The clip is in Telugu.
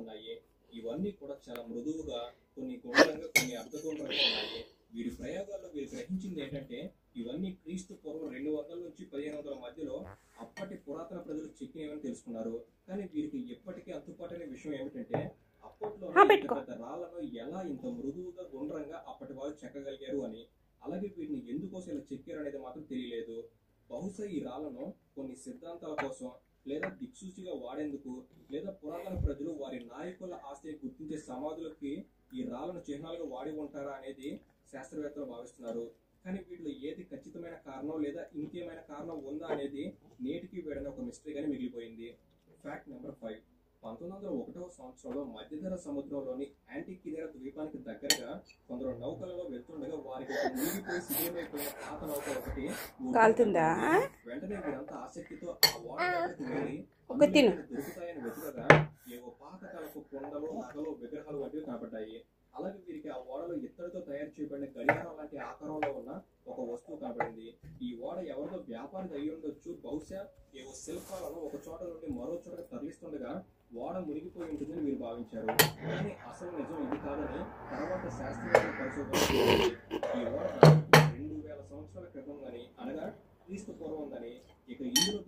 ఉన్నాయి. ఇవన్నీ కూడా చాలా మృదువుగా, కొన్ని గుండ్రంగా, కొన్ని అర్ధగుండ్రంగా ఉన్నాయి. వీరి ప్రయోగాల్లో వీరు గ్రహించింది ఏంటంటే ఇవన్నీ క్రీస్తు పూర్వం 200 నుంచి 1500 మధ్యలో అప్పటి పురాతన ప్రజలు చెక్కినవని తెలుసుకున్నారు. కానీ వీరికి ఎప్పటికీ అంతుపట్టని విషయం ఏమిటంటే అప్పట్లో పెద్ద రాళ్లను ఎలా ఇంత మృదువుగా గుండ్రంగా అప్పటి వారు చెక్కగలిగారు అని. అలాగే వీటిని ఎందుకోసం ఇలా చెక్కారు అనేది మాత్రం తెలియలేదు. బహుశా ఈ రాళ్లను కొన్ని సిద్ధాంతాల కోసం, లేదా దిక్సూచిగా వాడేందుకు, లేదా పురాతన ప్రజలు వారి నాయకుల ఆస్తిని గుర్తించే సమాధులకి ఈ రాళ్లను చిహ్నాలుగా వాడి ఉంటారా అనేది శాస్త్రవేత్తలు భావిస్తున్నారు. కానీ వీటిలో ఏది ఖచ్చితమైన కారణం లేదా ఇంకేమైనా కారణం ఉందా అనేది నేటికి వీడని ఒక మిస్టరీగానే మిగిలిపోయింది. Fact number 5. 1901వ సంవత్సరంలో మధ్యధర సముద్రంలోని యాంటికినేరా ద్వీపానికి దగ్గరగా కొందరు నౌకలలో వెళ్తుండగా వారికి మునిగిపోయి శిథిలమైపోయిన పాత నౌక ఒకటి వెంటనే వీరంతా ఆసక్తితో ఆ ఓడకి వెళ్ళి దొరుకుతాయని వెతుకగా ఏవో పాతకాలపు కొండలు, నగలు, విగ్రహాలు వంటివి కనబడ్డాయి. అలాగే వీరికి ఆ ఓడలో ఇత్తడితో తయారు చేయబడిన గడియారం లాంటి ఆకారంలో ఉన్న ఒక వస్తువు కనబడింది. ఈ ఓడ ఎవరితో వ్యాపారం అయ్యి ఉండొచ్చు. బహుశా ఏవో శిల్పాలను ఒక చోట నుండి మరో చోట తరలిస్తుండగా ఓడ మునిగిపోయి ఉంటుందని వీరు భావించారు. కానీ అసలు నిజం ఇది కాదని తర్వాత శాస్త్రీయ పరిశోధన ఈ ఓడ 2000 సంవత్సరాల క్రితం అని, అనగా క్రీస్తు పూర్వం ఉందని, ఇక ఇందులో